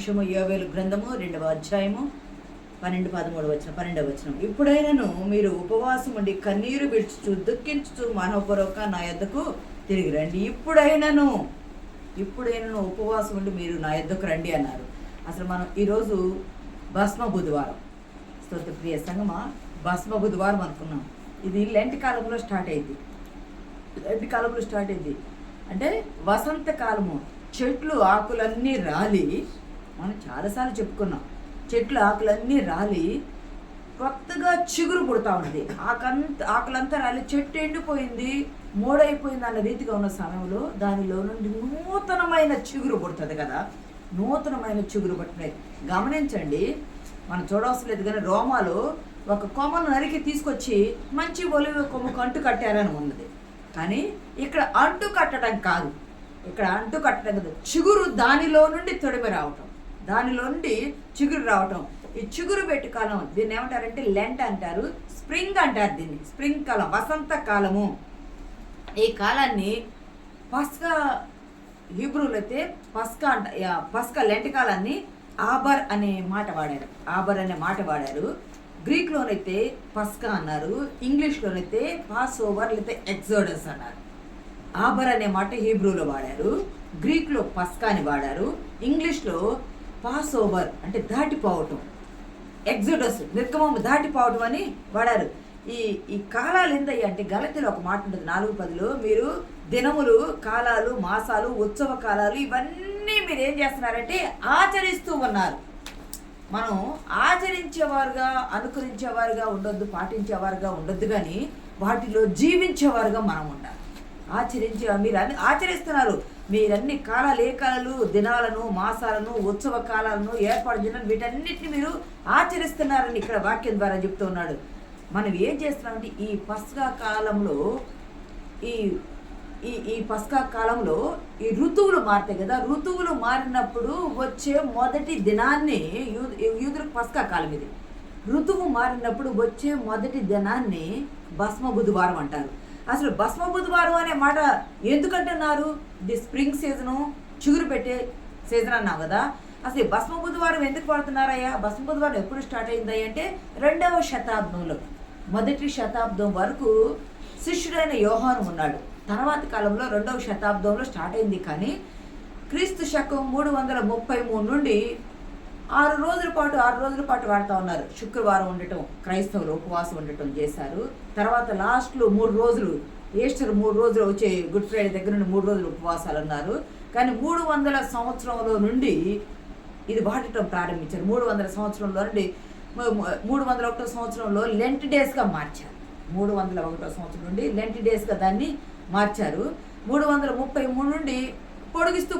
అంశము యోవేలు గ్రంథము 2వ అధ్యాయము 12-13 వచనం. ఇప్పుడైనను మీరు ఉపవాసం ఉండి కన్నీరు విడుచుచు దుఃఖించుచు మనోపూర్వక నా యొద్దకు తిరిగి రండి. ఇప్పుడైనను ఉపవాసం ఉండి మీరు నా యొద్దకు రండి అన్నారు. అసలు మనం ఈరోజు భస్మ బుధవారం, స్తోత్ర ప్రియ సంగమా, భస్మ బుధవారం అనుకున్నాం. ఇది లెంట్ కాలంలో స్టార్ట్ అయింది. అంటే వసంత కాలము. చెట్లు ఆకులన్నీ రాలి, మనం చాలాసార్లు చెప్పుకున్నాం, చెట్లు ఆకులన్నీ రాలి కొత్తగా చిగురు పుడతా ఉంది. ఆకులంతా రాలి చెట్టు ఎండిపోయింది, మోడైపోయింది అన్న రీతిగా ఉన్న సమయంలో దానిలో నుండి నూతనమైన చిగురు పుడుతుంది కదా. నూతనమైన చిగురు పుట్టినాయి. గమనించండి, మనం చూడవలసిన లేదు కానీ రోమాలు ఒక కొమ్మను నరికి తీసుకొచ్చి మంచి ఒలివ కొమ్మకు అంటు కట్టారని ఉన్నది. కానీ ఇక్కడ అంటు కట్టడం కాదు, చిగురు దానిలో నుండి తొడిమి రావటం, దానిలో నుండి చిగురు రావటం. ఈ చిగురు పెట్టి కాలం, దీన్ని ఏమంటారంటే లెంట్ అంటారు, స్ప్రింగ్ అంటారు దీన్ని. స్ప్రింగ్ కాలం, వసంత కాలము. ఈ కాలాన్ని పస్కా, హీబ్రూలో అయితే పస్కా లెంట్ కాలాన్ని ఆబర్ అనే మాట వాడారు. గ్రీక్లోనైతే పస్కా అన్నారు, ఇంగ్లీష్లోనైతే పాస్ ఓవర్ లేకపోతే ఎగ్జోడస్ అన్నారు. ఆబర్ అనే మాట హీబ్రూలో వాడారు, గ్రీక్లో పస్కా అని వాడారు, ఇంగ్లీష్లో పాస్ ఓవర్ అంటే దాటిపోవటం, ఎగ్జోడస్ నిర్గమం దాటిపోవటం అని వాడారు. ఈ కాలాలు ఏందయ్యా అంటే గలతీలో ఒక మాట ఉంటుంది 4:10, మీరు దినములు, కాలాలు, మాసాలు, ఉత్సవ కాలాలు ఇవన్నీ మీరు ఏం చేస్తున్నారంటే ఆచరిస్తూ ఉన్నారు. మనం ఆచరించేవారుగా, అనుకరించేవారుగా ఉండొద్దు, పాటించేవారుగా ఉండొద్దు, కానీ వాటిలో జీవించేవారుగా మనం ఉండాలి. మీరు అన్ని ఆచరిస్తున్నారు. మీరన్ని కాలాలు, ఏ కాలాలు, దినాలను, మాసాలను, ఉత్సవ కాలాలను ఏర్పాటు చేయడం, వీటన్నిటిని మీరు ఆచరిస్తున్నారని ఇక్కడ వాక్యం ద్వారా చెప్తూ ఉన్నాడు. మనం ఏం చేస్తున్నామంటే ఈ పస్కా కాలంలో ఈ పస్కా కాలంలో ఈ ఋతువులు మారుతాయి కదా. ఋతువులు మారినప్పుడు వచ్చే మొదటి దినాన్ని, యూదులకు పస్కా కాలం ఇది, ఋతువు మారినప్పుడు వచ్చే మొదటి దినాన్ని భస్మ బుధవారం అంటారు. అసలు భస్మ బుధవారం అనే మాట ఎందుకంటున్నారు? ఇది స్ప్రింగ్ సీజను, చిగురు పెట్టే సీజన్ అన్నాం కదా. అసలు భస్మ బుధవారం ఎందుకు పడుతున్నారయ్యా? భస్మ బుధవారం ఎప్పుడు స్టార్ట్ అయింది అంటే 2వ శతాబ్దంలో, మొదటి శతాబ్దం వరకు శిష్యుడైన యోహాను ఉన్నాడు. తర్వాత కాలంలో 2వ శతాబ్దంలో స్టార్ట్ అయింది. కానీ క్రీస్తు శకం 333 నుండి 6 రోజుల పాటు వాడుతూ ఉన్నారు. శుక్రవారం ఉండటం, క్రైస్తవులు ఉపవాసం ఉండటం చేశారు. తర్వాత లాస్ట్లో 3 రోజులు, ఈస్టర్ 3 రోజులు వచ్చే గుడ్ ఫ్రైడే దగ్గర నుండి 3 రోజులు ఉపవాసాలు ఉన్నారు. కానీ 300 సంవత్సరంలో నుండి ఇది వాడటం ప్రారంభించారు. 300 సంవత్సరంలో నుండి 301 సంవత్సరంలో లెంట్ డేస్గా మార్చారు. 301 సంవత్సరం నుండి లెంట్ డేస్గా దాన్ని మార్చారు. 333 నుండి పొడిగిస్తూ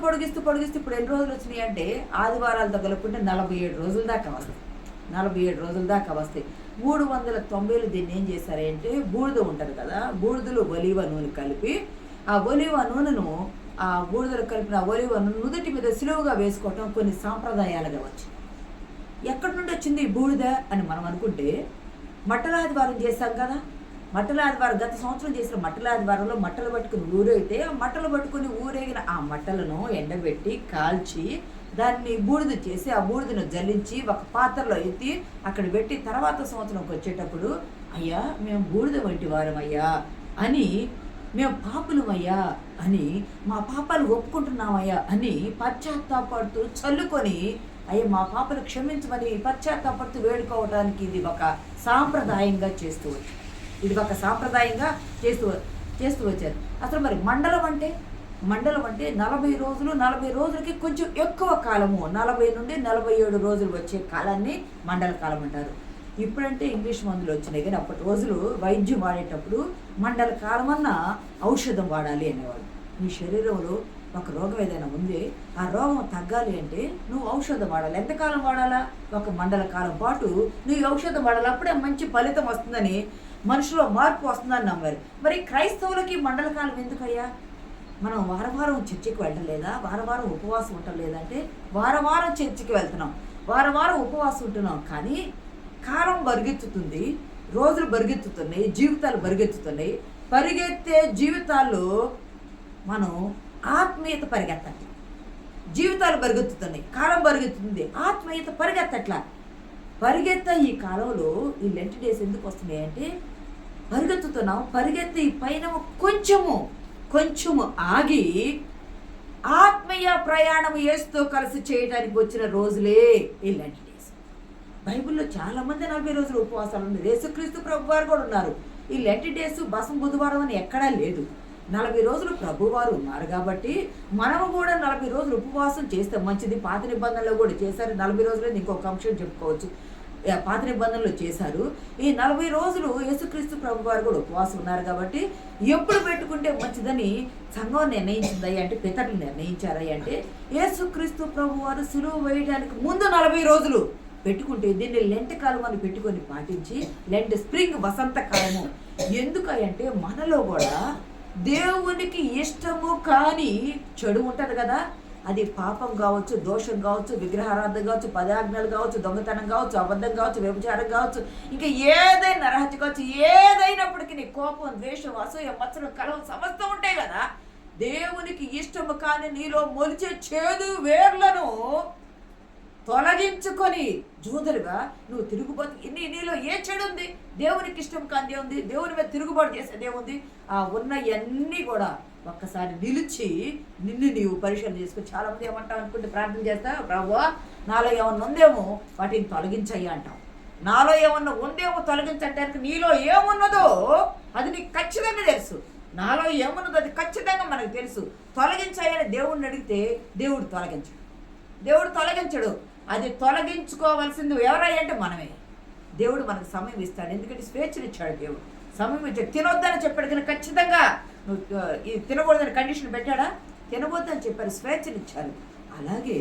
ఇప్పుడు ఎన్ని రోజులు వచ్చినాయి అంటే ఆదివారాలతో కలుపుకుంటే 47 రోజుల దాకా వస్తాయి. 390 దీన్ని ఏం చేశారంటే బూడిద ఉంటుంది కదా, బూడిదలో ఒలివ నూనె కలిపి, ఆ ఒలివ నూనెను, ఆ బూడిదలో కలిపిన ఒలివ నూనె నుదుటి మీద సిలువుగా వేసుకోవటం కొన్ని సాంప్రదాయాలుగా వచ్చింది. ఎక్కడి నుండి వచ్చింది ఈ బూడిద అని మనం అనుకుంటే, మట్టలాదివారం చేశాం కదా. మట్టలాదివారం గత సంవత్సరం చేసిన మట్టలాదివారంలో మట్టలు పట్టుకుని ఊరైతే, ఆ మట్టలు పట్టుకుని ఊరేగిన ఆ మట్టలను ఎండబెట్టి కాల్చి దాన్ని బూడిద చేసి, ఆ బూడిదను జల్లించి ఒక పాత్రలో ఎత్తి అక్కడ పెట్టి, తర్వాత సంవత్సరంకి వచ్చేటప్పుడు, అయ్యా మేము బూడిద వంటి వారమయ్యా అని, మేము పాపులమయ్యా అని, మా పాపాలు ఒప్పుకుంటున్నామయ్యా అని పశ్చాత్తాపడుతూ చల్లుకొని, అయ్యా మా పాపలు క్షమించమని పశ్చాత్తాపడుతూ వేడుకోవడానికి ఇది ఒక సాంప్రదాయంగా చేస్తూ వచ్చారు. అసలు మరి మండలం అంటే 40 రోజులు, 40 రోజులకి కొంచెం ఎక్కువ కాలము, 40 నుండి 47 రోజులు వచ్చే కాలాన్ని మండల కాలం అంటారు. ఇప్పుడంటే ఇంగ్లీష్ మందులు వచ్చినాయి, కానీ అప్పటి రోజులు వైద్యం వాడేటప్పుడు మండల కాలం అన్నా ఔషధం వాడాలి అనేవాడు. నీ శరీరంలో ఒక రోగం ఏదైనా ఉంది, ఆ రోగం తగ్గాలి అంటే నువ్వు ఔషధం వాడాలి. ఎంతకాలం వాడాలా? ఒక మండల కాలం పాటు నువ్వు ఔషధం వాడాలి. అప్పుడే మంచి ఫలితం వస్తుందని, మనుషులో మార్పు వస్తుందని నమ్మారు. మరి క్రైస్తవులకి మండల కాలం ఎందుకయ్యా? మనం వారం చర్చికి వెళ్ళలేదా? వారం ఉపవాసం ఉండలేదంటే వారం చర్చికి వెళ్తున్నాం, వారం ఉపవాసం ఉంటున్నాం. కానీ కాలం బరిగెత్తుతుంది, రోజులు బరిగెత్తుతున్నాయి, జీవితాలు బరిగెత్తుతున్నాయి. పరిగెత్తే జీవితాల్లో మనం ఆత్మీయత పరిగెత్తాలి. జీవితాలు పరిగెత్తుతున్నాయి, కాలం పరిగెత్తుతుంది, ఆత్మీయత పరిగెత్తట్లా. ఈ కాలంలో ఈ లెంట్ డేస్ ఎందుకు వస్తున్నాయి అంటే పరిగెత్తుతున్నాం, పరిగెత్తి పైన కొంచెము ఆగి ఆత్మీయ ప్రయాణం యేసుతో కలిసి చేయడానికి వచ్చిన రోజులే ఈ లెంట్ డేస్. బైబిల్లో చాలా మంది 40 రోజులు ఉపవాసాలు ఉన్నారు. యేసుక్రీస్తు ప్రభువారు కూడా ఉన్నారు. ఈ లెంట్ డేస్ బసం బుధవారం అని ఎక్కడా లేదు. 40 రోజులు ప్రభువారు ఉన్నారు కాబట్టి మనము కూడా 40 రోజులు ఉపవాసం చేస్తే మంచిది. పాత నిబంధనలో కూడా చేశారు. 40 రోజులే ఇంకొక అంశం చెప్పుకోవచ్చు. పాత నిబంధనలు చేశారు. ఈ 40 రోజులు యేసుక్రీస్తు ప్రభువారు కూడా ఉపవాసం ఉన్నారు కాబట్టి ఎప్పుడు పెట్టుకుంటే మంచిదని సంఘం నిర్ణయించిందయ్య అంటే, పితరులు నిర్ణయించారయ్య అంటే, యేసుక్రీస్తు ప్రభువారు సిలువ వేయడానికి ముందు 40 రోజులు పెట్టుకుంటే దీన్ని లెంట్ కాలం అని పెట్టుకొని పాటించి, లెంట్ స్ప్రింగ్ వసంత కాలము. ఎందుకంటే మనలో కూడా దేవునికి ఇష్టము కానీ చెడు ఉంటుంది కదా, అది పాపం కావచ్చు, దోషం కావచ్చు, విగ్రహారాధన కావచ్చు, పదాజ్ఞలు కావచ్చు, దొంగతనం కావచ్చు, అబద్ధం కావచ్చు, వ్యభిచారం కావచ్చు, ఇంకా ఏదైనా నరహత్య కావచ్చు, ఏదైనప్పటికీ నీ కోపం, ద్వేషం, అసూయ, మత్సరం, కలవం సమస్తం ఉంటాయి కదా. దేవునికి ఇష్టము కానీ నీలో మొలిచే చేదు వేర్లను తొలగించుకొని జూదలుగా నువ్వు తిరుగుబాటు, నీలో ఏ చెడు ఉంది? దేవునికి ఇష్టం కాని ఏముంది? దేవుని మీద తిరుగుబాటు చేసేది ఏముంది? ఆ ఉన్నవన్నీ కూడా ఒక్కసారి నిలిచి నిన్ను నీవు పరిశీలన చేసుకుని. చాలామంది ఏమంటావు అనుకుంటే ప్రార్థన చేస్తా, ప్రభువా నాలో ఏమన్నా ఉందేమో వాటిని తొలగించయ్యా అంటాం. నాలో ఏమన్నా ఉందేమో తొలగించడానికి నీలో ఏమున్నదో అది నీకు ఖచ్చితంగా తెలుసు. నాలో ఏమున్నదో అది ఖచ్చితంగా మనకు తెలుసు. తొలగించాయని దేవుడిని అడిగితే దేవుడు తొలగించడు. అది తొలగించుకోవాల్సింది ఎవరై అంటే మనమే. దేవుడు మనకు సమయం ఇస్తాడు. ఎందుకంటే స్వేచ్ఛనిచ్చాడు దేవుడు, సమయం ఇచ్చాడు. తినొద్దని చెప్పాడు కానీ ఖచ్చితంగా నువ్వు ఈ తినకూడదని కండిషన్ పెట్టాడా? తినవద్దని చెప్పారు, స్వేచ్ఛనిచ్చారు. అలాగే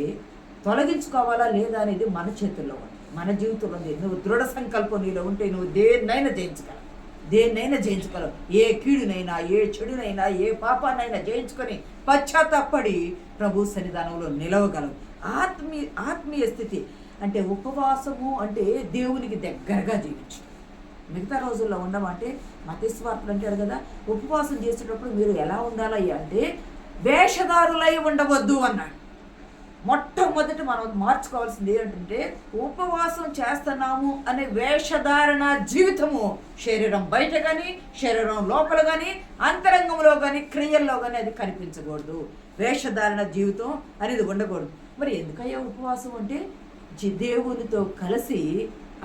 తొలగించుకోవాలా లేదా అనేది మన చేతుల్లో ఉంది, మన జీవితంలో ఉంది. నువ్వు దృఢ సంకల్పం నీలో ఉంటే నువ్వు దేన్నైనా జయించగలవు. ఏ కీడునైనా, ఏ చెడునైనా, ఏ పాపాన్నైనా జయించుకొని పశ్చాత్తాపడి ప్రభు సన్నిధానంలో నిలవగలవు. ఆత్మీయ స్థితి అంటే ఉపవాసము అంటే దేవునికి దగ్గరగా జీవించు. మిగతా రోజుల్లో ఉండమంటే మతేశ్వార్తలు అంటారు కదా, ఉపవాసం చేసేటప్పుడు మీరు ఎలా ఉండాలయ్యా అంటే వేషధారులై ఉండవద్దు అన్నాడు. మొట్టమొదటి మనం మార్చుకోవాల్సింది ఏంటంటే ఉపవాసం చేస్తున్నాము అనే వేషధారణ జీవితము శరీరం బయట కానీ, శరీరం లోపల కానీ, అంతరంగంలో కానీ, క్రియల్లో కానీ అది కనిపించకూడదు. వేషధారణ జీవితం అనేది ఉండకూడదు. మరి ఎందుకయ్యా ఉపవాసం అంటే దేవునితో కలిసి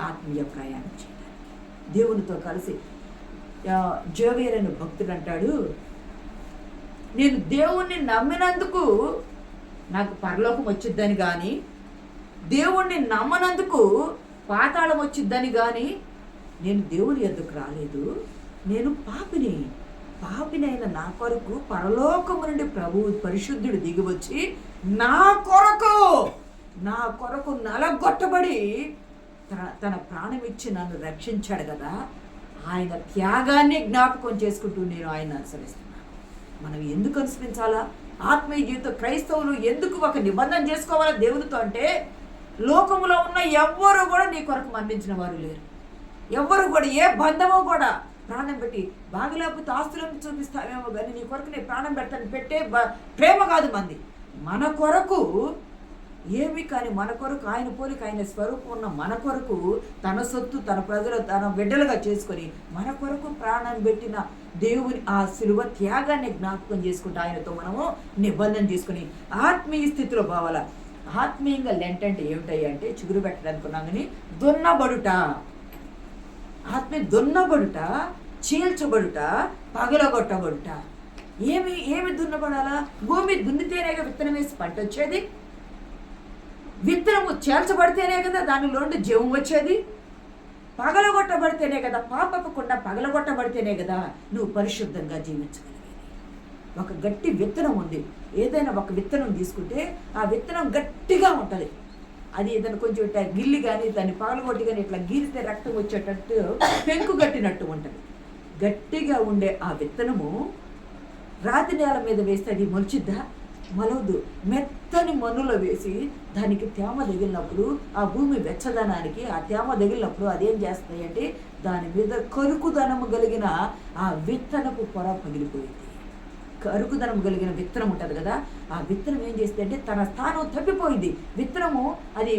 ఆత్మీయ ప్రయాణం చేయాలి. దేవునితో కలిసి జోవేర్ అనే భక్తుడు అంటాడు, నేను దేవుణ్ణి నమ్మినందుకు నాకు పరలోకం వచ్చిద్దని కానీ, దేవుణ్ణి నమ్మనందుకు పాతాళం వచ్చిద్దని కానీ నేను దేవుని ఎద్దుకు రాలేదు. నేను పాపినైన నా కొరకు పరలోకము నుండి ప్రభువు పరిశుద్ధుడు దిగివచ్చి నా కొరకు నలగొట్టబడి తన ప్రాణం ఇచ్చి నన్ను రక్షించాడు కదా. ఆయన త్యాగాన్ని జ్ఞాపకం చేసుకుంటూ నేను ఆయన అనుసరిస్తున్నాను. మనం ఎందుకు అనుసరించాలా? ఆత్మీయ జీవితం క్రైస్తవులు ఎందుకు ఒక నిబంధన చేసుకోవాలా దేవునితో అంటే, లోకములో ఉన్న ఎవ్వరూ కూడా నీ కొరకు మరణించిన వారు లేరు. ఎవ్వరు కూడా ఏ బంధమో కూడా ప్రాణం పెట్టి బాగలేకపోతే ఆస్తులను చూపిస్తావేమో కానీ నీ కొరకు నేను ప్రాణం పెడతాను పెట్టే ప్రేమ కాదు మంది. మన కొరకు ఏమి కానీ మన కొరకు ఆయన పోలిక ఆయన స్వరూపం ఉన్న మన కొరకు తన సొత్తు తన ప్రజలు తన బిడ్డలుగా చేసుకొని మన కొరకు ప్రాణం పెట్టిన దేవుని ఆ సిలువ త్యాగాన్ని జ్ఞాపకం చేసుకుంటే ఆయనతో మనము నిబంధన చేసుకుని ఆత్మీయ స్థితిలో పోవాలా. ఆత్మీయంగా లెంట్ అంటే ఏమిటయ్యా అంటే చిగురు పెట్టడానికి ఉన్నాం కానీ దున్నబడుట, దున్నబడుట, చీల్చబడుట, పగలగొట్టబడుట. ఏమి దున్నబడాలా? భూమి దున్నితేనేగా విత్తనం వేసి పంట వచ్చేది. విత్తనము చేల్చబడితేనే కదా దానిలోండి జీవం వచ్చేది. పగలగొట్టబడితేనే కదా, పాపకుండా పగలగొట్టబడితేనే కదా నువ్వు పరిశుద్ధంగా జీవించగలిగేది. ఒక గట్టి విత్తనం ఉంది. ఏదైనా ఒక విత్తనం తీసుకుంటే ఆ విత్తనం గట్టిగా ఉంటుంది. అది ఏదైనా కొంచెం ఇట్లా గిల్లి కానీ దాన్ని పగలగొట్టి కానీ ఇట్లా గీరితే రక్తం వచ్చేటట్టు పెంకు గట్టినట్టు ఉంటుంది. గట్టిగా ఉండే ఆ విత్తనము రాతి నేల మీద వేస్తే అది మొలిచిద్దా? మొలవదు. మెత్తని మన్నులో వేసి దానికి తేమ తగిలినప్పుడు ఆ భూమి వెచ్చదనానికి ఆ తేమ తగిలినప్పుడు అదేం చేస్తాయి అంటే దాని మీద కరుకుదనము కలిగిన ఆ విత్తనపు పొర పగిలిపోయింది. కరుకుదనం కలిగిన విత్తనం ఉంటుంది కదా, ఆ విత్తనం ఏం చేస్తుంది అంటే తన స్థానం తప్పిపోయింది. విత్తనము అది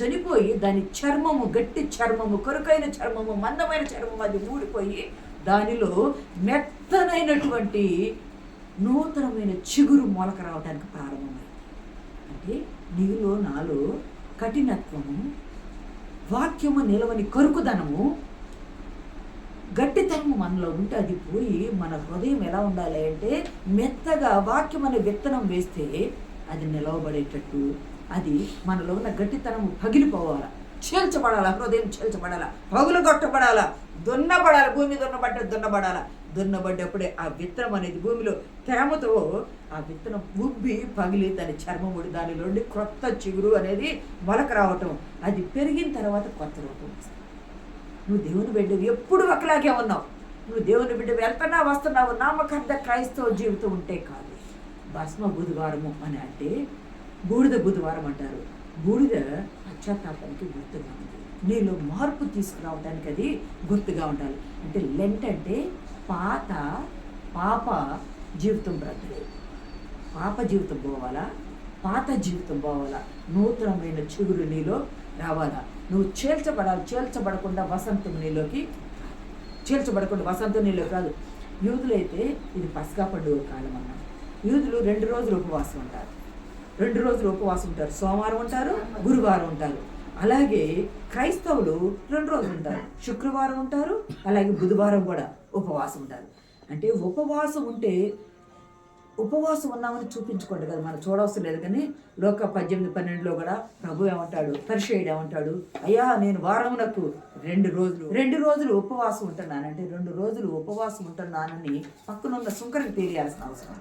చనిపోయి దాని చర్మము, గట్టి చర్మము, కరుకైన చర్మము, మందమైన చర్మము అది ఊడిపోయి దానిలో మెత్తనైనటువంటి నూతనమైన చిగురు మొలక రావడానికి ప్రారంభమైంది. అంటే నీలో నాలో కఠినత్వము, వాక్యము నిలవని కరుకుదనము, గట్టితనము మనలో ఉంటే అది పోయి మన హృదయం ఎలా ఉండాలి అంటే మెత్తగా వాక్యం అనే విత్తనం వేస్తే అది నిలవబడేటట్టు, అది మనలో ఉన్న గట్టితనము పగిలిపోవాలా, చీల్చబడాలా, హృదయం చీల్చబడాలా, పగులు కొట్టబడాలా, దున్నబడాలి, భూమి దున్నబడ్డప్పుడే ఆ విత్తనం అనేది భూమిలో తేమతో ఆ విత్తనం ఉబ్బి పగిలి దాని చర్మముడి దానిలోండి క్రొత్త చిగురు అనేది మొలక రావటం, అది పెరిగిన తర్వాత కొత్త రూపం వస్తుంది. నువ్వు దేవుని బిడ్డ ఎప్పుడు ఒకలాగే ఉన్నావు. నువ్వు దేవుని బిడ్డ వెళ్తున్నావు వస్తున్నావు, నామకార్థ క్రైస్తవ జీవితం ఉంటే కాదు. భస్మ బుధవారము అని అంటే బూడిద బుధవారం అంటారు. బూడిద పశ్చాత్తాపానికి గుర్తుగా ఉంది. నీలో మార్పు తీసుకురావడానికి అది గుర్తుగా ఉండాలి. అంటే లెంట్ అంటే పాప జీవితం బ్రతకలేదు, పాప జీవితం పోవాలా, పాత జీవితం పోవాలా, నూతనమైన చిగురు నీలో రావాలా. నువ్వు చీల్చబడకుండా వసంతం నీలోకి రాదు. యూదులైతే ఇది పస్కా పండుగ కాలం అన్నారు. యూదులు 2 రోజులు ఉపవాసం ఉంటారు. సోమవారం ఉంటారు, గురువారం ఉంటారు. అలాగే క్రైస్తవులు 2 రోజులు ఉంటారు, శుక్రవారం ఉంటారు, అలాగే బుధవారం కూడా ఉపవాసం ఉంటారు. అంటే ఉపవాసం ఉన్నామని చూపించుకోండి కదా, మనం చూడవలసిన లేదు. కానీ లోక 18:12 కూడా ప్రభు ఏమంటాడు, పరిచయుడు ఏమంటాడు, అయ్యా నేను వారమునకు 2 రోజులు ఉపవాసం ఉంటున్నానంటే 2 రోజులు ఉపవాసం ఉంటున్నానని పక్కనున్న సుంకరికి తెలియాల్సిన అవసరం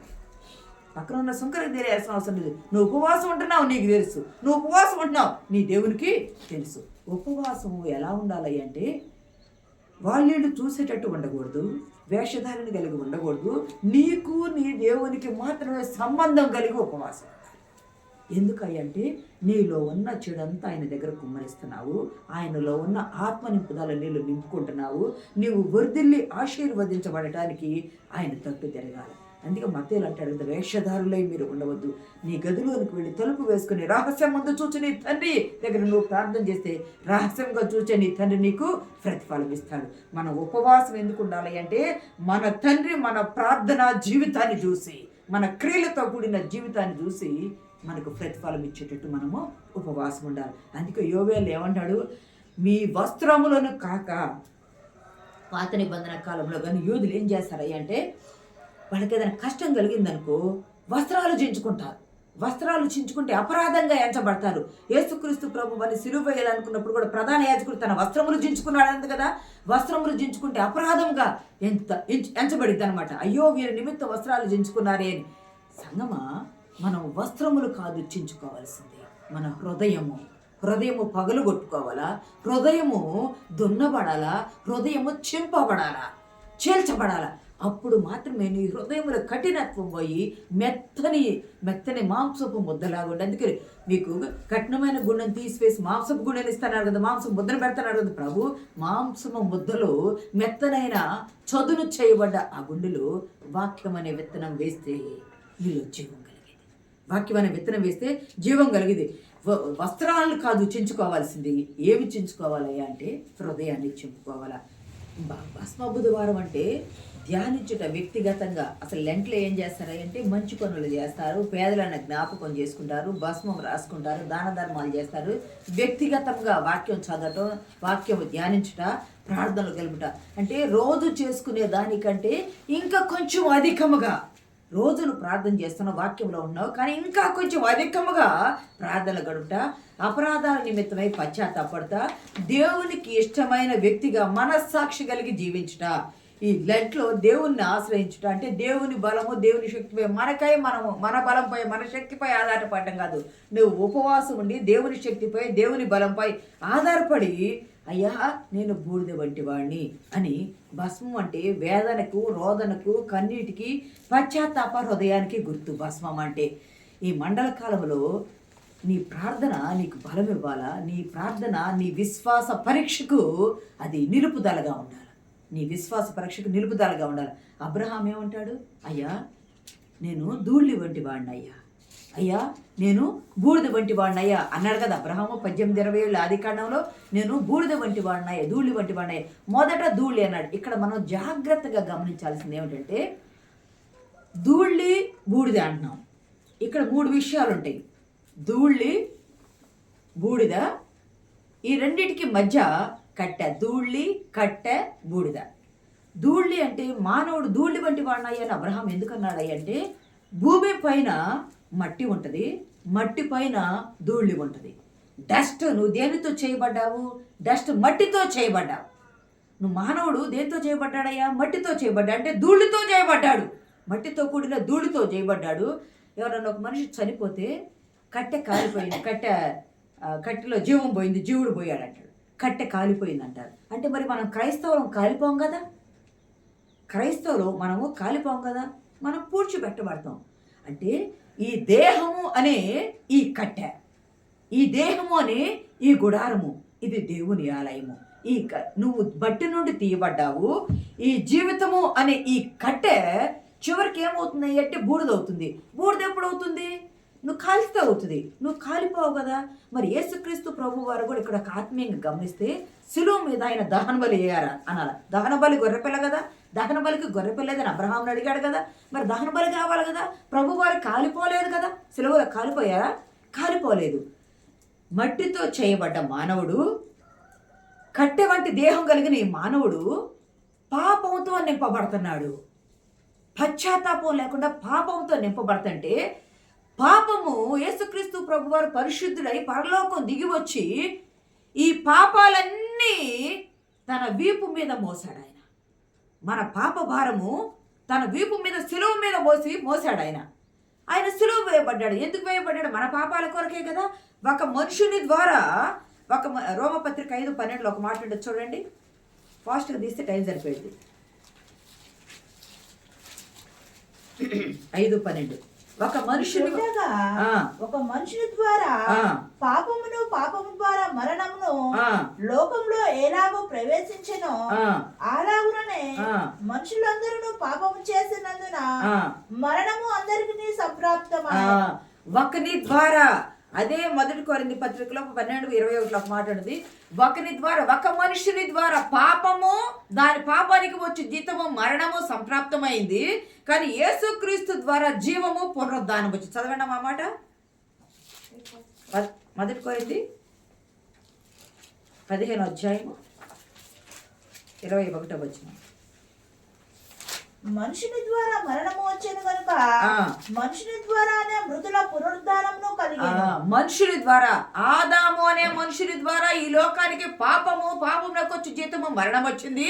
లేదు. నువ్వు ఉపవాసం ఉంటున్నావు నీకు తెలుసు, నువ్వు ఉపవాసం ఉంటున్నావు నీ దేవునికి తెలుసు. ఉపవాసం ఎలా ఉండాలి అంటే వాళ్ళు చూసేటట్టు ఉండకూడదు, వేషధారణ కలిగి ఉండకూడదు, నీకు నీ దేవునికి మాత్రమే సంబంధం కలిగి ఉపవాసం. ఎందుకంటే నీలో ఉన్న చెడంతా ఆయన దగ్గర కుమ్మరిస్తున్నావు, ఆయనలో ఉన్న ఆత్మ నింపుదల నీళ్ళు నింపుకుంటున్నావు. నీవు వర్ధిల్లి ఆశీర్వదించబడటానికి ఆయన తట్టు తిరగాలి. అందుకే మత్తేలు అంటాడు కదా, వేషధారులై మీరు ఉండవద్దు, నీ గదిలోనికి వెళ్ళి తలుపు వేసుకుని రహస్యం ముందు చూచి నీ తండ్రి దగ్గర నువ్వు ప్రార్థన చేస్తే రహస్యంగా చూచే నీ తండ్రి నీకు ప్రతిఫలం ఇస్తాడు. మన ఉపవాసం ఎందుకు ఉండాలి అంటే మన తండ్రి మన ప్రార్థన జీవితాన్ని చూసి, మన క్రియలతో కూడిన జీవితాన్ని చూసి మనకు ప్రతిఫలం ఇచ్చేటట్టు మనము ఉపవాసం ఉండాలి. అందుకే యోవేలు ఏమంటాడు, మీ వస్త్రములను కాక, పాత నిబంధన కాలంలో కానీ యూదులు ఏం చేస్తారయ్య అంటే వాళ్ళకి ఏదైనా కష్టం కలిగిందనుకో వస్త్రాలు చించుకుంటే అపరాధంగా ఎంచబడతారు. యేసుక్రీస్తు ప్రభు వారిని సిలువ వేయాలనుకున్నప్పుడు కూడా ప్రధాన యాజకుడు తన వస్త్రములు చించుకున్నాడు కదా, వస్త్రములు చించుకుంటే అపరాధంగా ఎంచబడిద్ది అనమాట. అయ్యో వీరి నిమిత్తం వస్త్రాలు చించుకున్నారే అని. సంగమా, మనం వస్త్రములు కాదు చించుకోవాల్సింది, మన హృదయము పగలు కొట్టుకోవాలా, హృదయము దున్నబడాలా, హృదయము చీల్చబడాలా. అప్పుడు మాత్రమే నీ హృదయంలో కఠినత్వం పోయి మెత్తని మాంసపు ముద్దలాగా ఉండి. అందుకే మీకు కఠినమైన గుండెను తీసివేసి మాంసపు గుండెని ఇస్తున్నారు కదా, మాంసం ముద్దను పెడుతున్నారు కదా ప్రభు. మాంసము ముద్దలో మెత్తనైన చదును చేయబడ్డ ఆ గుండెలో వాక్యం అనే విత్తనం వేస్తే నీలో జీవం కలిగింది. వస్త్రాలను కాదు చించుకోవాల్సింది. ఏమి చించుకోవాలయ్యా అంటే హృదయాన్ని చింపుకోవాలా. భస్మ బుధవారం అంటే ధ్యానించుట వ్యక్తిగతంగా. అసలు లెంట్లో ఏం చేస్తారంటే మంచి పనులు చేస్తారు, పేదలను జ్ఞాపకం చేసుకుంటారు, భస్మం రాసుకుంటారు, దాన ధర్మాలు చేస్తారు. వ్యక్తిగతంగా వాక్యం చదవటం, వాక్యం ధ్యానించుట, ప్రార్థనలు గలుపుట. అంటే రోజు చేసుకునే దానికంటే ఇంకా కొంచెం అధికముగా, రోజును ప్రార్థన చేస్తున్న వాక్యంలో ఉన్నావు కానీ ఇంకా కొంచెం అధికముగా ప్రార్థన గడుపుట, అపరాధాల నిమిత్తమై పశ్చాత్తాపడతా, దేవునికి ఇష్టమైన వ్యక్తిగా మనస్సాక్షి కలిగి జీవించుట. ఈ లెంట్లో దేవుణ్ణి ఆశ్రయించుట అంటే దేవుని బలము, దేవుని శక్తిపై మన బలంపై, మన శక్తిపై ఆధారపడటం కాదు. నువ్వు ఉపవాసం ఉండి దేవుని శక్తిపై, దేవుని బలంపై ఆధారపడి అయ్యా నేను బూడిద వంటి వాడిని అని. భస్మం అంటే వేదనకు, రోదనకు, కన్నీటికి, పశ్చాత్తాప హృదయానికి గుర్తు భస్మం అంటే. ఈ మండల కాలంలో నీ ప్రార్థన నీకు బలం ఇవ్వాలా, నీ ప్రార్థన నీ విశ్వాస పరీక్షకు అది నిలుపుదలగా ఉండాలి. నీ విశ్వాస పరీక్షకు నిలుపుదలగా ఉండాలి. అబ్రహాం ఏమంటాడు? అయ్యా నేను ధూళి వంటి వాడిని అయ్యా, అయ్యా నేను బూడిద వంటి వాడినయ్యా అన్నాడు కదా అబ్రహాము 18:27 ఆదికాండంలో. నేను బూడిద వంటి వాడినయ్యా, ధూళి వంటి వాడినయ్యా. మొదట ధూళి అన్నాడు. ఇక్కడ మనం జాగ్రత్తగా గమనించాల్సింది ఏమిటంటే ధూళి బూడిద అంటున్నాం. ఇక్కడ 3 విషయాలు ఉంటాయి. ధూళి బూడిద, ఈ రెండింటికి మధ్య కట్టె. ధూళి కట్టె బూడిద. ధూళి అంటే మానవుడు ధూళి వంటి వాడినయ్యా అని అబ్రహాం ఎందుకన్నాడయ్య అంటే భూమి పైన మట్టి ఉంటుంది, మట్టి పైన ధూళి ఉంటుంది. డస్ట్. నువ్వు దేనితో చేయబడ్డావు? డస్ట్, మట్టితో చేయబడ్డావు. నువ్వు మానవుడు దేనితో చేయబడ్డాడయ్యా? మట్టితో చేయబడ్డా, అంటే ధూళితో చేయబడ్డాడు. మట్టితో కూడిన ధూళితో చేయబడ్డాడు. ఎవరన్నా ఒక మనిషి చనిపోతే కట్టె కాలిపోయింది, కట్టెలో జీవం పోయింది, జీవుడు పోయాడు అంటాడు. కట్టె కాలిపోయింది అంటారు. అంటే మరి మనం క్రైస్తవులం కాలిపోం కదా, క్రైస్తవులు మనము కాలిపోం కదా, మనం పూడ్చిపెట్టబడతాం. అంటే ఈ దేహము అనే ఈ కట్టె, ఈ దేహము అనే ఈ గుడారము, ఇది దేవుని ఆలయము. నువ్వు బట్టి నుండి తీయబడ్డావు. ఈ జీవితము అనే ఈ కట్టె చివరికి ఏమవుతుంది అంటే బూడిదవుతుంది. బూడిద ఎప్పుడవుతుంది? నువ్వు కాలిస్తే అవుతుంది. నువ్వు కాలిపోవు కదా. మరి యేసుక్రీస్తు ప్రభు వారు కూడా ఇక్కడ ఒక ఆత్మీయంగా గమనిస్తే శిలువ మీద ఆయన దహన బలి వేయారా అనాలి. దహన బలి గొర్రెపిల్ల కదా, దహన బలికి గొర్రెపిల్లేదని అబ్రహాంని అడిగాడు కదా. మరి దహన బలి కావాలి కదా. ప్రభు వారు కాలిపోలేదు కదా, శిలువలో కాలిపోయారా? కాలిపోలేదు. మట్టితో చేయబడ్డ మానవుడు, కట్టె వంటి దేహం కలిగిన ఈ మానవుడు పాపంతో నింపబడుతున్నాడు. పశ్చాత్తాపం లేకుండా పాపంతో నింపబడుతుంటే పాపము యేసుక్రీస్తు ప్రభువారు పరిశుద్ధుడై పరలోకం దిగి వచ్చి ఈ పాపాలన్నీ తన వీపు మీద మోసాడు ఆయన. మన పాప భారము తన వీపు మీద శిలువ మీద మోసాడు ఆయన. ఆయన శిలువ వేయబడ్డాడు. ఎందుకు వేయబడ్డాడు? మన పాపాల కొరకే కదా. ఒక మనుషుని ద్వారా, ఒక రోమపత్రిక 5:12 ఒక మాట ఉంటుంది చూడండి. ఫాస్ట్గా తీస్తే టైం సరిపోయింది. 5:12 ఒక మనుషుని ద్వారా పాపము ద్వారా మరణమును లోకంలో ఎలాగో ప్రవేశించెనో అలాగుననే మనుషులందరూ పాపము చేసినందున మరణము అందరికీ సంప్రాప్తమై. ఒకని ద్వారా, అదే 1 కొరింథీ పత్రికలో 12:21 మాట్లాడింది. ఒకని ద్వారా, ఒక మనుషుని ద్వారా పాపము, దాని పాపానికి వచ్చి జీతము మరణము సంప్రాప్తమైంది. కానీ యేసుక్రీస్తు ద్వారా జీవము పునరుద్ధానం వచ్చి. చదవండి ఆ మాట. 1 కొరింథీ 15:21. మనుషుని ద్వారా మరణము వచ్చేను కనుక మనుషుని ద్వారానే మృతుల పునరుద్ధానమును కలిగెను. మనుషుని ద్వారా, ఆదాము అనే మనుషుని ద్వారా ఈ లోకానికి పాపమునకు వచ్చి జీతము మరణం వచ్చింది.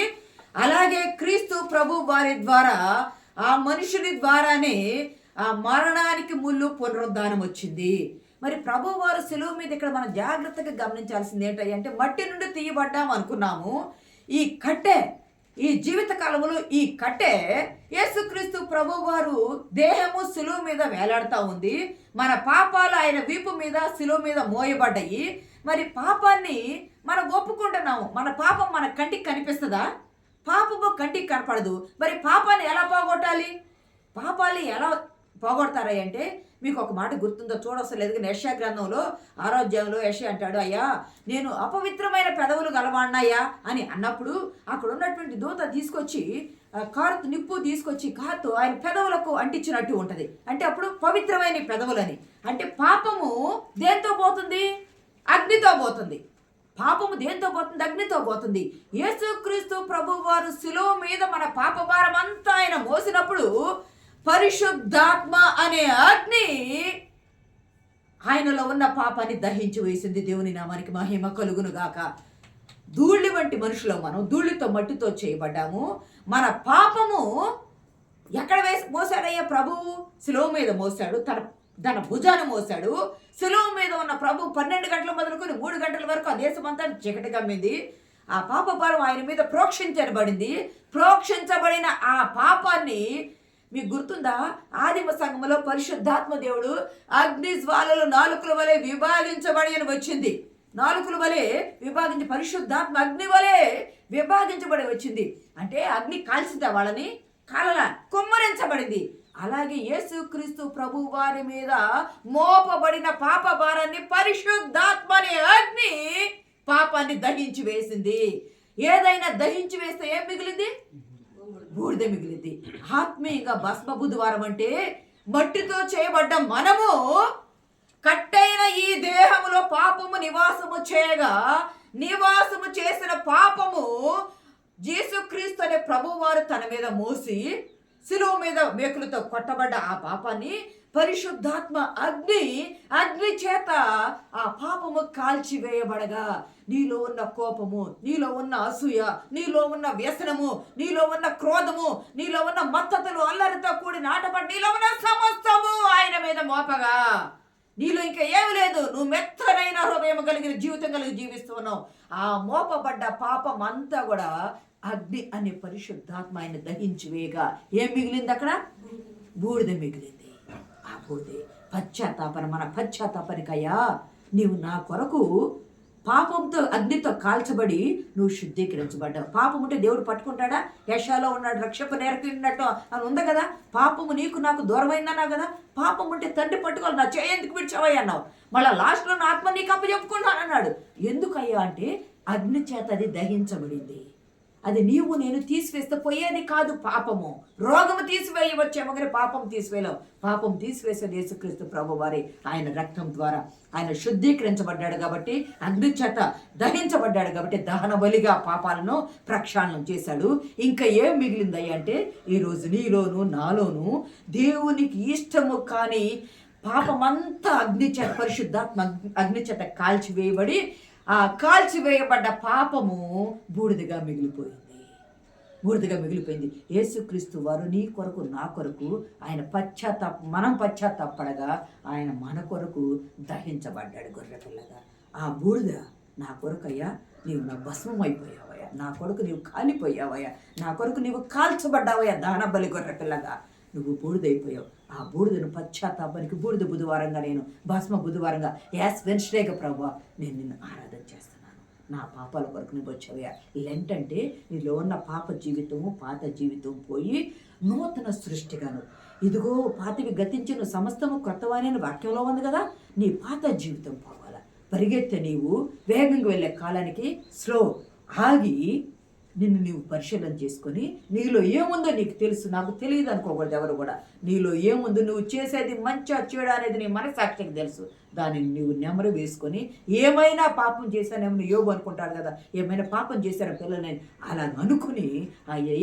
అలాగే క్రీస్తు ప్రభు వారి ద్వారా, ఆ మనుషుని ద్వారానే ఆ మరణానికి ముళ్ళు పునరుద్ధానం వచ్చింది. మరి ప్రభు వారు శిలువ మీద ఇక్కడ మనం జాగ్రత్తగా గమనించాల్సింది ఏంటంటే మట్టి నుండి తీయబడ్డాం అనుకున్నాము. ఈ కట్టె, ఈ జీవిత కాలంలో ఈ కట్టె యేసుక్రీస్తు ప్రభు వారు దేహము శిలువ మీద వేలాడుతూ ఉంది. మన పాపాలు ఆయన వీపు మీద శిలువ మీద మోయబడ్డాయి. మరి పాపాన్ని మనం ఒప్పుకుంటున్నాము. మన పాపం మన కంటికి కనిపిస్తుందా? పాపము కంటికి కనపడదు. మరి పాపాన్ని ఎలా పోగొట్టాలి? పాపాన్ని ఎలా పోగొడతారా అంటే మీకు ఒక మాట గుర్తుందో చూడవసలేదు. యెషయా గ్రంథంలో 6వ అధ్యాయంలో యెషయా అంటాడు, అయ్యా నేను అపవిత్రమైన పెదవులు గలవాడినయ్యా అని అన్నప్పుడు అక్కడ ఉన్నటువంటి దూత తీసుకొచ్చి నిప్పు తీసుకొచ్చి కారుతో ఆయన పెదవులకు అంటించినట్టు ఉంటుంది. అంటే అప్పుడు పవిత్రమైన పెదవులని. అంటే పాపము దేంతో పోతుంది? అగ్నితో పోతుంది. పాపము దేంతో పోతుంది? అగ్నితో పోతుంది. యేసుక్రీస్తు ప్రభు వారు శిలువ మీద మన పాప భారం అంతా ఆయన మోసినప్పుడు పరిశుద్ధాత్మ అనే అగ్ని ఆయనలో ఉన్న పాపాన్ని దహించి వేసింది. దేవుని నామానికి మహిమ కలుగును గాక. ధూళి వంటి మనుషులు మనం, ధూళితో మట్టితో చేయబడ్డాము. మన పాపము ఎక్కడ మోసాడయ్యా? ప్రభువు శిలువ మీద మోసాడు, తన భుజాన్ని మోసాడు. శిలువ మీద ఉన్న ప్రభు 12 గంటలు మొదలుకొని 3 గంటల వరకు ఆ దేశమంతా చీకటి కమ్మింది. ఆ పాప భారం ఆయన మీద ప్రోక్షించబడింది. ప్రోక్షించబడిన ఆ పాపాన్ని మీకు గుర్తుందా? ఆదిమ సంఘములో పరిశుద్ధాత్మ దేవుడు అగ్ని జ్వాలలు నాలుకల వలె విభాగించబడి అని వచ్చింది. నాలుకల వలె విభాగించి పరిశుద్ధాత్మ అగ్ని వలె విభాగించబడి వచ్చింది. అంటే అగ్ని కాల్చిందా వాళ్ళని? కాలలా, కుమ్మరించబడింది. అలాగే యేసుక్రీస్తు ప్రభు వారి మీద మోపబడిన పాప భారాన్ని పరిశుద్ధాత్మ అనే అగ్ని పాపాన్ని దహించి వేసింది. ఏదైనా దహించి వేస్తే ఏం మిగిలింది? బూడిద మిగిలింది. ఆత్మీయంగా భస్మ బుధవారం అంటే మట్టితో చేయబడ్డ మనము కట్టైన ఈ దేహములో పాపము నివాసము చేయగా, నివాసము చేసిన పాపము యేసుక్రీస్తు అనే ప్రభువారు తన మీద మోసి శిలువ మీద మేకులతో కొట్టబడ్డ ఆ పాపాన్ని పరిశుద్ధాత్మ అగ్ని చేత ఆ పాపము కాల్చివేయబడగా, నీలో ఉన్న కోపము, నీలో ఉన్న అసూయ, నీలో ఉన్న వ్యసనము, నీలో ఉన్న క్రోధము, నీలో ఉన్న మత్తతులు, అల్లరితో కూడిన ఆటపడి నీలో ఉన్న సమస్తము ఆయన మీద మోపగా, నీలో ఇంకా ఏమి లేదు, నువ్వు మెత్తనైన హృదయం కలిగిన జీవితం కలిగి జీవిస్తున్నావు. ఆ మోపబడ్డ పాపం అంతా కూడా అగ్ని అనే పరిశుద్ధాత్మ ఆయన దహించి వేయగా ఏం మిగిలింది? అక్కడ బూడిద మిగిలింది. ఆ బూడిద పశ్చాత్తాపన, మన పశ్చాత్తాపనికయ్యా నీవు నా కొరకు పాపంతో అగ్నితో కాల్చబడి నువ్వు శుద్ధీకరించబడ్డావు. పాపం ఉంటే దేవుడు పట్టుకుంటాడా? యెషయాలో ఉన్నాడు, రక్షకు నేర్పినట్టు అని ఉంది కదా. పాపము నీకు నాకు దూరమైందన్నా కదా. పాపం ఉంటే తండ్రి పట్టుకోవాలి, నా చేయి ఎందుకు విడిచావయ్యా అన్నావు. మళ్ళీ లాస్ట్లో నా ఆత్మ నీకు అప్పచెప్పుకున్నాను అన్నాడు. ఎందుకయ్యా అంటే అగ్ని చేత అది దహించబడింది. అది నీవు నేను తీసివేస్తే పోయేది కాదు పాపము. రోగము తీసివేయవచ్చేమో కానీ పాపం తీసివేయలేవు. పాపం తీసివేసేది యేసుక్రీస్తు ప్రభు వారి ఆయన రక్తం ద్వారా. ఆయన శుద్ధీకరించబడ్డాడు కాబట్టి, అగ్ని చేత దహించబడ్డాడు కాబట్టి దహన బలిగా పాపాలను ప్రక్షాళనం చేశాడు. ఇంకా ఏం మిగిలిందయ్యా అంటే ఈరోజు నీలోను నాలోను దేవునికి ఇష్టము కానీ పాపమంతా అగ్ని చేత, పరిశుద్ధాత్మ అగ్ని చేత కాల్చివేయబడి, ఆ కాల్చివేయబడ్డ పాపము బూడిదగా మిగిలిపోయింది. యేసుక్రీస్తు వారు నీ కొరకు నా కొరకు ఆయన మనం పశ్చాత్తాపడగా ఆయన మన కొరకు దహించబడ్డాడు గొర్రెపిల్లగా. ఆ బూడిద నా కొరకయ్యా నీవు నా భస్మం అయిపోయావయ్యా, నా కొరకు నీవు కాలిపోయావయ్యా, నా కొరకు నీవు కాల్చబడ్డావయ్యా. దాన బలి గొర్రెపిల్లగా నువ్వు బూడిదైపోయావు. ఆ బూడిదను పశ్చాత్తాపానికి బూడిద బుధవారంగా, నేను భస్మ బుధవారంగా, యాస్ వెన్స్డేగా ప్రభువా నేను నిన్ను ఆరాధన చేస్తున్నాను. నా పాపాల కొరకు నువ్వు వచ్చావయ్యా. లెంట్ అంటే నీలో ఉన్న పాత జీవితం పోయి నూతన సృష్టిగాను, ఇదిగో పాతవి గతించిన సమస్తము క్రొత్తవాని వాక్యంలో ఉంది కదా. నీ పాత జీవితం పోవాలా. పరిగెత్తే నీవు వేగంగా వెళ్ళే కాలానికి స్లో ఆగి నిన్ను నీవు పరిశీలన చేసుకొని, నీలో ఏముందో నీకు తెలుసు, నాకు తెలియదు అనుకోకూడదు ఎవరు కూడా. నీలో ఏముందో, నువ్వు చేసేది మంచిగా చెడు అనేది నీ మనసాక్షికి తెలుసు. దానిని నువ్వు నెమరు వేసుకొని, ఏమైనా పాపం చేశానేమో యోగు అనుకుంటారు కదా, ఏమైనా పాపం చేశారో పిల్లలని అలా అనుకుని,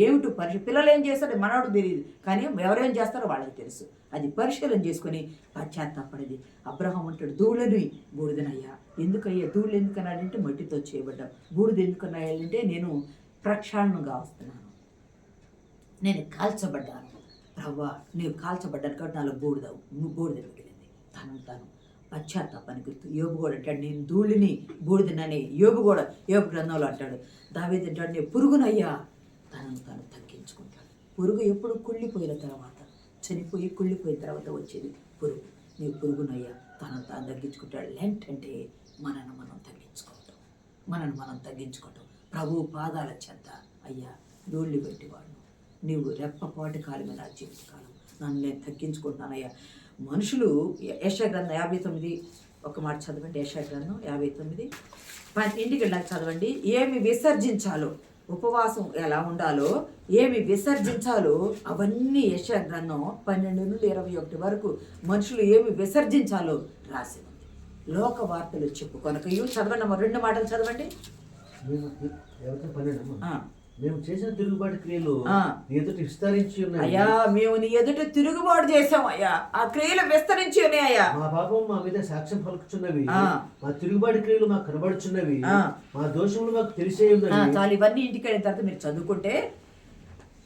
ఏమిటి పిల్లలు ఏం చేస్తారో మనోడు తెలియదు, కానీ ఎవరేం చేస్తారో వాళ్ళకి తెలుసు. అది పరిశీలన చేసుకొని పశ్చాత్తాపడేది. అబ్రహాం అంటాడు, ధూళని బూడిదనయ్యా. ఎందుకయ్యా ధూళి ఎందుకన్నాడంటే మట్టితో చేయబడ్డా. బూడిద ఎందుకన్నాయంటే నేను ప్రక్షాళనగా వస్తున్నాను, నేను కాల్చబడ్డాను ప్రవ్వా, నీవు కాల్చబడ్డాను కాబట్టి నాలో బూడిద మిగిలింది. తాను పశ్చాత్తాపాన్ని గుర్తు. యోబు కూడా అంటాడు, నేను ధూళిని బూడిదనని. యోబు గ్రంథంలో అంటాడు. దావీదు అంటాడు, నేను పురుగునయ్యా. తాను తగ్గించుకుంటాడు. పురుగు ఎప్పుడు కుళ్ళిపోయిన తర్వాత, చనిపోయి కుళ్ళిపోయిన తర్వాత వచ్చేది పురుగు. నీవు పురుగునయ్యా. తాను తగ్గించుకుంటాడు. లెంట్ అంటే మనను మనం తగ్గించుకోవటం. ప్రభు పాదాల చెంత అయ్యా ధూళి పెట్టేవాడు నీవు. రెప్పపాటి కాలమే నా జీవితకాలం, నన్ను నేను తగ్గించుకుంటున్నానయ్యా. మనుషులు యెషయా గ్రంథం 59 ఒక మాట చదవండి. యెషయా గ్రంథం 59 ఇంటికి వెళ్ళాక చదవండి. ఏమి విసర్జించాలో, ఉపవాసం ఎలా ఉండాలో, ఏమి విసర్జించాలో అవన్నీ యెషయా గ్రంథం 12 నుండి 21 వరకు మనుషులు ఏమి విసర్జించాలో రాసి ఉంది. లోక వార్తలు చెప్పుకొనకయు. చదవండి అమ్మ, 2 మాటలు చదవండి. మేము చేసిన తిరుగుబాటు క్రియలు నీ ఎదుట విస్తరించి ఉన్నాయి అయ్యా. మేము నీ ఎదుట తిరుగుబాటు చేసాం అయ్యా, ఆ క్రియలు విస్తరించి ఉన్నాయా. మా పాపం మా మీద సాక్ష్యం పలుకుచున్నవి, మా తిరుగుబాటు క్రియలు మాకు కనబడుచున్నవి, మా దోషములు మాకు తెలిసే ఉన్నవి. చాలు, ఇవన్నీ ఇంటికి వెళ్ళిన తర్వాత మీరు చదువుకుంటే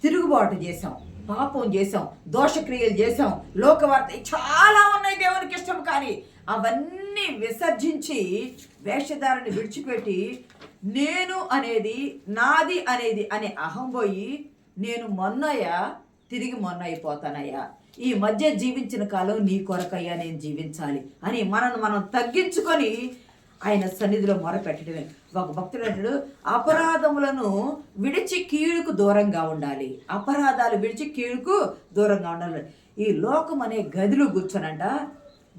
తిరుగుబాటు చేసాం, పాపం చేసాం, దోషక్రియలు చేసాం, లోకవార్త చాలా ఉన్నాయి దేవునికి ఇష్టం. కానీ అవన్నీ విసర్జించి వేషధారాన్ని విడిచిపెట్టి నేను అనేది, నాది అనేది అనే అహం పోయి, నేను మొన్నయ్యా తిరిగి మొన్న అయిపోతానయ్యా, ఈ మధ్య జీవించిన కాలం నీ కొరకయ్యా నేను జీవించాలి అని మనం తగ్గించుకొని ఆయన సన్నిధిలో మొరపెట్టడమే. ఒక భక్తుడు అంటాడు, అపరాధములను విడిచి కీడుకు దూరంగా ఉండాలి. అపరాధాలు విడిచి కీడుకు దూరంగా ఉండాలి. ఈ లోకం అనే గదిలో కూర్చోనంట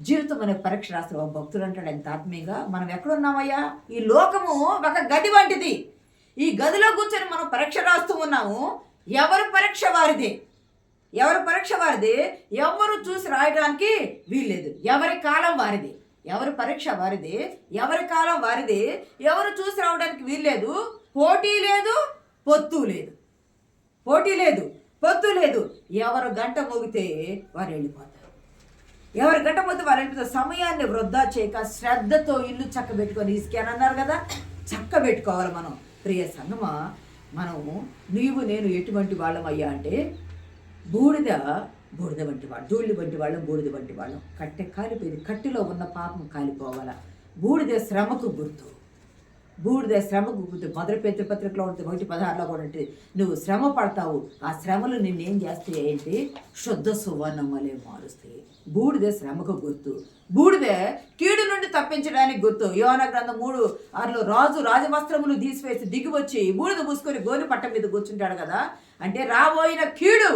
జీవితం అనే పరీక్ష రాస్తారు. ఒక భక్తుడు అంటాడు ఎంత ఆత్మీయంగా, మనం ఎక్కడున్నామయ్యా? ఈ లోకము ఒక గది వంటిది. ఈ గదిలో కూర్చొని మనం పరీక్ష రాస్తూ ఉన్నాము. ఎవరి పరీక్ష వారిదే, ఎవరి పరీక్ష వారిది. ఎవరు చూసి రాయడానికి వీల్లేదు. ఎవరి కాలం వారిది, ఎవరి పరీక్ష వారిది, ఎవరి కాలం వారిది. ఎవరు చూసి రావడానికి వీల్లేదు. పోటీ లేదు, పొత్తు లేదు. పోటీ లేదు, పొత్తు లేదు. ఎవరు గంట మోగితే వారు వెళ్ళిపోతారు. ఎవరి గంట మోగితే వారు వెళ్ళిపోతారు. సమయాన్ని వృధా చేయక శ్రద్ధతో ఇల్లు చక్క పెట్టుకొని ఇసుకేనన్నారు కదా, చక్క పెట్టుకోవాలి. మనం ప్రియ సంగమా, మనము నీవు నేను ఎటువంటి వాళ్ళం అయ్యా అంటే బూడిద వంటి వాడు, ధూళి వంటి వాళ్ళం, బూడిద వంటి వాళ్ళం. కట్టె కాలిపోయింది, కట్టెలో ఉన్న పాపం కాలిపోవాలా. బూడిద శ్రమకు గుర్తు, బూడిద శ్రమకు గుర్తు. మొదటి పత్రికలో ఉంటుంది 1:16 కూడా ఉంటుంది. నువ్వు శ్రమ పడతావు, ఆ శ్రమలు నిన్నేం చేస్తాయి అంటే శుద్ధ సువర్ణం వలె మారుస్తాయి. బూడిద శ్రమకు గుర్తు, బూడిద కీడు నుండి తప్పించడానికి గుర్తు. యోహాను గ్రంథం 3:6 రాజు రాజవస్త్రములు తీసివేసి దిగివచ్చి బూడిద పూసుకొని గోని పట్ట మీద కూర్చుంటాడు కదా. అంటే రాబోయిన కీడు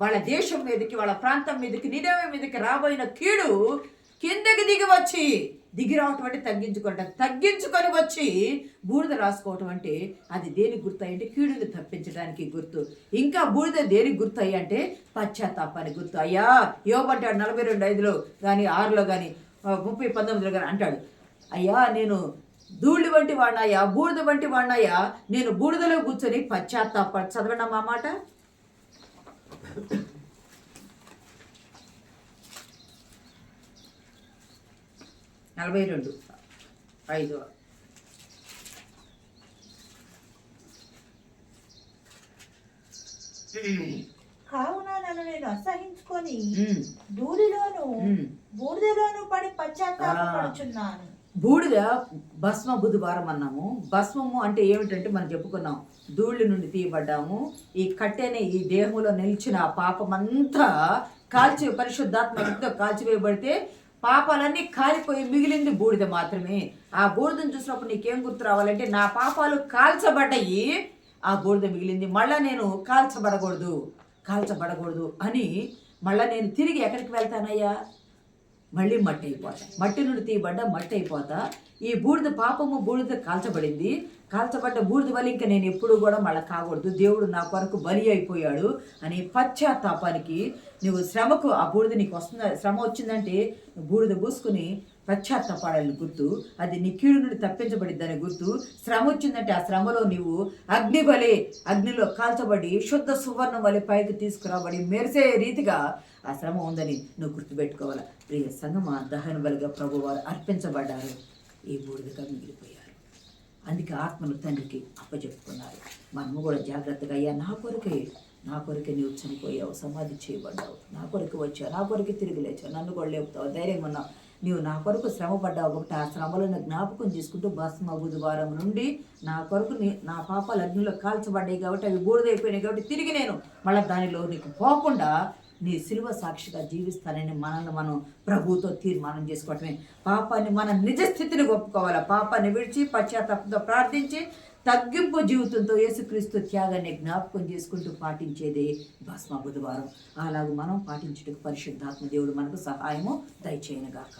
వాళ్ళ దేశం మీదకి, వాళ్ళ ప్రాంతం మీదకి, నినవే మీదకి రాబోయిన కీడు కిందకి దిగి రావటం అంటే తగ్గించుకొని వచ్చి బూడిద రాసుకోవటం అంటే అది దేనికి గుర్తు అంటే కీడుని తప్పించడానికి గుర్తు. ఇంకా బూడిద దేనికి గుర్తు అంటే పశ్చాత్తాపానికి గుర్తు. అయ్యా యోబు అంటాడు 42:5 కానీ 6 కానీ 30:19 కానీ అంటాడు, అయ్యా నేను ధూళి వంటి వాడినాయా, బూడిద వంటి వాడినాయా, నేను బూడిదలో కూర్చొని పశ్చాత్తాప. చదవండి మా మాట. 42:5. కావున నన్ను నేను అసహించుకొని ధూళిలోను బూడిదలోను పడి పశ్చాత్తాపపడుచున్నాను. బూడిద భస్మ బుధవారం అన్నాము. భస్మము అంటే ఏమిటంటే మనం చెప్పుకున్నాం, ధూళి నుండి తీయబడ్డాము. ఈ కట్టెనే ఈ దేహంలో నిలిచిన ఆ పాపమంతా పరిశుద్ధాత్మతో కాల్చివేయబడితే పాపాలన్నీ కాలిపోయి మిగిలింది బూడిద మాత్రమే. ఆ బూడిదను చూసినప్పుడు నీకేం గుర్తు రావాలంటే నా పాపాలు కాల్చబడ్డాయి, ఆ బూడిద మిగిలింది. మళ్ళా నేను కాల్చబడకూడదు అని మళ్ళీ నేను తిరిగి ఎక్కడికి వెళ్తానయ్యా? మళ్ళీ మట్టి అయిపోతా. మట్టి నుండి తీయబడ్డ మట్టి అయిపోతా. ఈ బూడిద పాపము బూడిద కాల్చబడ్డ బూడిద వల్ల ఇంకా నేను ఎప్పుడు కూడా మళ్ళీ కాకూడదు. దేవుడు నా కొరకు బలి అయిపోయాడు అని పశ్చాత్తాపానికి నువ్వు శ్రమకు, ఆ బూడిద నీకు వస్తుంది, శ్రమ వచ్చిందంటే బూడిద పూసుకుని పశ్చాత్తాపాడాలని గుర్తు. అది నీ కీడు నుండి తప్పించబడిద్దని గుర్తు. శ్రమ వచ్చిందంటే ఆ శ్రమలో నీవు అగ్నిలో కాల్చబడి శుద్ధ సువర్ణం వలె పైకి తీసుకురాబడి మెరిసే రీతిగా ఆ శ్రమ ఉందని నువ్వు గుర్తుపెట్టుకోవాలి. ప్రియ సంగమా, దహన బలిగా ప్రభువారు అర్పించబడ్డారు, ఈ బూడిదగా మిగిలిపోయారు. అందుకే ఆత్మను తండ్రికి అప్పచెప్పుకున్నారు. మనము కూడా జాగ్రత్తగా, అయ్యా నా కొరకే నీవు చనిపోయావు, సమాధి చేయబడ్డావు, నా కొరకు వచ్చావు, నా కొరకే తిరిగి లేచావు, నన్ను కూడా లేపుతావు, ధైర్యం ఉన్నావు, నీవు నా కొరకు శ్రమ పడ్డావు కాబట్టి ఆ శ్రమలను జ్ఞాపకం చేసుకుంటూ భస్మ బుధవారం నుండి నా కొరకు నా పాపాలు అగ్నిలో కాల్చబడ్డాయి కాబట్టి అవి బూడిదైపోయినాయి కాబట్టి తిరిగి నేను మళ్ళీ దానిలో నీకు పోకుండా నీ సిలువ సాక్షిగా జీవిస్తానని మనల్ని మనం ప్రభువుతో తీర్మానం చేసుకోవటమే. పాపాన్ని మన నిజ స్థితిని ఒప్పుకోవాలి. పాపాన్ని విడిచి పశ్చాత్తాపంతో ప్రార్థించి తగ్గింపు జీవితంతో యేసుక్రీస్తు త్యాగాన్ని జ్ఞాపకం చేసుకుంటూ పాటించేదే భస్మ బుధవారం. అలాగూ మనం పాటించుటకు పరిశుద్ధాత్మ దేవుడు మనకు సహాయము దయచేయనుగాక.